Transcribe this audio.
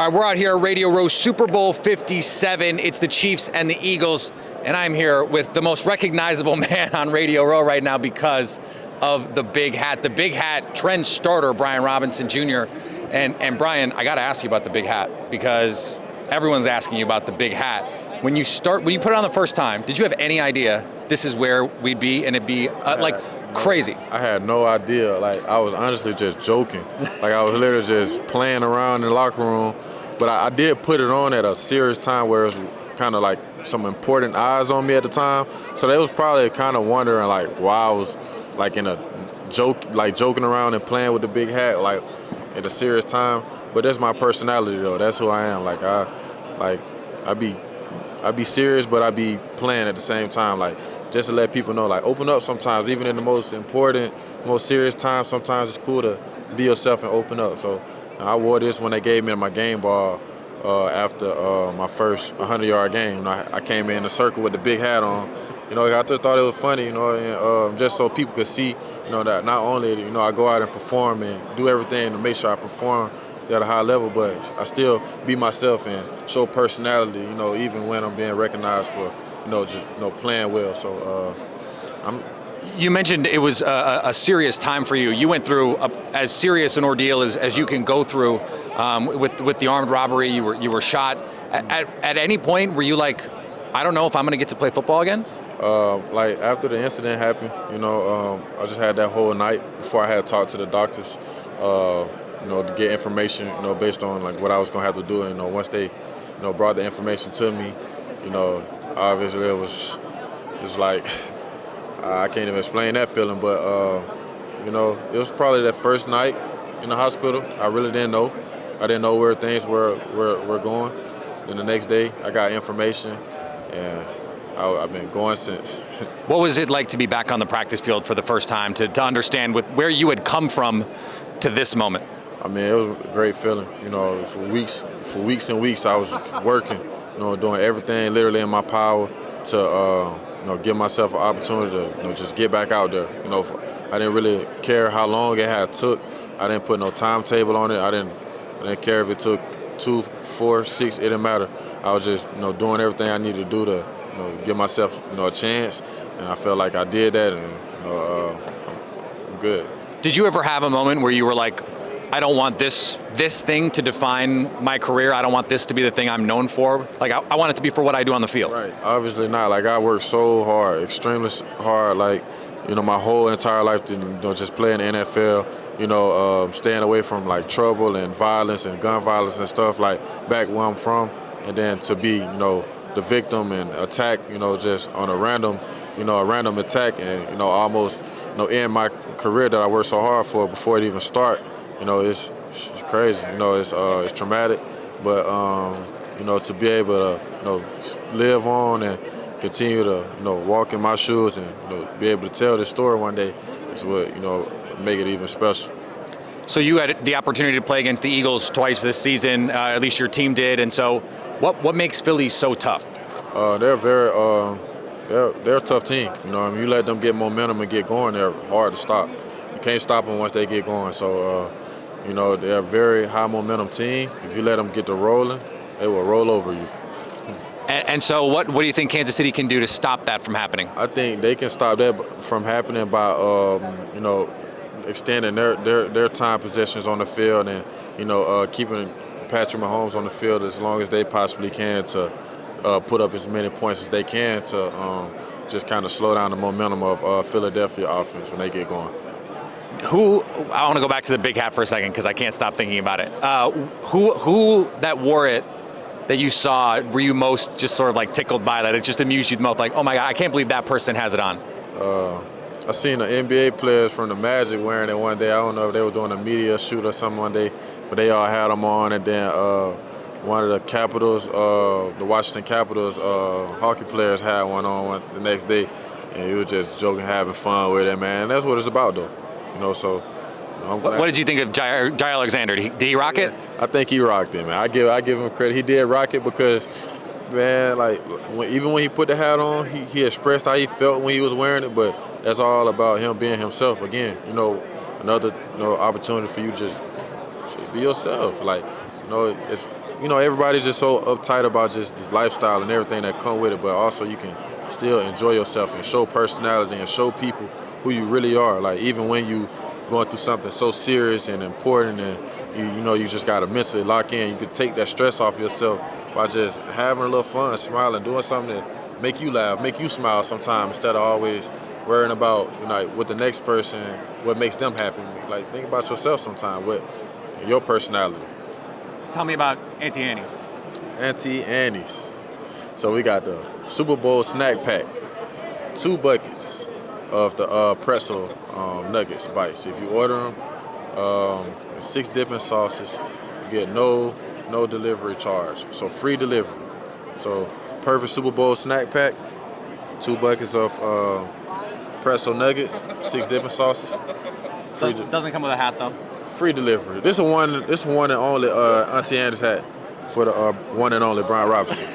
All right, we're out here at Radio Row, Super Bowl 57. It's the Chiefs and the Eagles, and I'm here with the most recognizable man on Radio Row right now because of the big hat. The big hat trend starter, Brian Robinson Jr. And Brian, I got to ask you about the big hat because everyone's asking you about the big hat. When you put it on the first time, did you have any idea this is where we'd be and it'd be crazy? I had no idea. Like, I was honestly just joking. Like, I was literally just playing around in the locker room. But I did put it on at a serious time where it was kind of like some important eyes on me at the time. So they was probably kind of wondering like why I was like in a joke, like joking around and playing with the big hat, like at a serious time. But that's my personality though. That's who I am. Like I be serious, but I be playing at the same time. Like just to let people know, like open up sometimes, even in the most important, most serious times. Sometimes it's cool to be yourself and open up. So I wore this when they gave me my game ball after my first 100-yard game. You know, I came in the circle with the big hat on. You know, I just thought it was funny, you know, and just so people could see, you know, that not only, you know, I go out and perform and do everything to make sure I perform at a high level, but I still be myself and show personality, you know, even when I'm being recognized for, you know, just, you know, playing well. So You mentioned it was a serious time for you. You went through as serious an ordeal as you can go through with the armed robbery. You were shot. At any point, were you like, I don't know if I'm going to get to play football again? Like after the incident happened, you know, I just had that whole night before I had talked to the doctors, you know, to get information, you know, based on like what I was going to have to do. And, you know, once they, you know, brought the information to me, you know, obviously it was like, I can't even explain that feeling, but, you know, it was probably that first night in the hospital. I really didn't know. I didn't know where things were going. Then the next day, I got information, and I've been going since. What was it like to be back on the practice field for the first time, to understand where you had come from to this moment? I mean, it was a great feeling. You know, for weeks and weeks, I was working, you know, doing everything literally in my power to, you know, give myself an opportunity to, you know, just get back out there. You know, I didn't really care how long it had took. I didn't put no timetable on it. I didn't care if it took 2, 4, 6. It didn't matter. I was just, you know, doing everything I needed to do to, you know, give myself, you know, a chance. And I felt like I did that, and, you know, I'm good. Did you ever have a moment where you were like, I don't want this thing to define my career. I don't want this to be the thing I'm known for. Like, I want it to be for what I do on the field. Right. Obviously not. Like, I worked so hard, extremely hard, like, you know, my whole entire life to, you know, just play in the NFL, you know, staying away from, like, trouble and violence and gun violence and stuff, like, back where I'm from. And then to be, you know, the victim and attack, you know, just on a random attack and, you know, almost, you know, end my career that I worked so hard for before it even start. You know, it's crazy. You know, it's traumatic, but you know, to be able to, you know, live on and continue to, you know, walk in my shoes and, you know, be able to tell this story one day is what, you know, make it even special. So you had the opportunity to play against the Eagles twice this season. At least your team did. And so, what makes Philly so tough? They're very they're a tough team. You know, I mean, you let them get momentum and get going, they're hard to stop. You can't stop them once they get going. So. You know, they're a very high momentum team. If you let them get to rolling, they will roll over you. And so what do you think Kansas City can do to stop that from happening? I think they can stop that from happening by, you know, extending their time possessions on the field and, you know, keeping Patrick Mahomes on the field as long as they possibly can to put up as many points as they can to just kind of slow down the momentum of Philadelphia offense when they get going. I want to go back to the big hat for a second because I can't stop thinking about it. Who that wore it that you saw, were you most just sort of like tickled by that? It just amused you the most, like, oh my God, I can't believe that person has it on. I seen the NBA players from the Magic wearing it one day. I don't know if they were doing a media shoot or something one day, but they all had them on. And then one of the Capitals, the Washington Capitals hockey players had one on the next day. And he was just joking, having fun with it, man. And that's what it's about, though. You know, so I'm glad. What did you think of Jai Alexander? Did he rock it? I think he rocked it, man. I give him credit. He did rock it because, man, like even when he put the hat on, he expressed how he felt when he was wearing it. But that's all about him being himself. Again, you know, another, you know, opportunity for you to just be yourself. Like, you know, everybody's just so uptight about just this lifestyle and everything that come with it, but also you can still enjoy yourself and show personality and show people who you really are. Like even when you going through something so serious and important and you just got to mentally lock in, you can take that stress off yourself by just having a little fun, smiling, doing something that make you laugh, make you smile sometimes instead of always worrying about what the next person, what makes them happy. Like think about yourself sometimes, what your personality. Tell me about Auntie Annie's. Auntie Annie's. So we got the Super Bowl snack pack, 2 buckets of the pretzel nuggets bites. If you order them, 6 dipping sauces, you get no delivery charge. So free delivery. So perfect Super Bowl snack pack, 2 buckets of pretzel nuggets, 6 dipping sauces. Doesn't come with a hat though. Free delivery. This is one and only Auntie Annie's hat for the one and only Brian Robinson.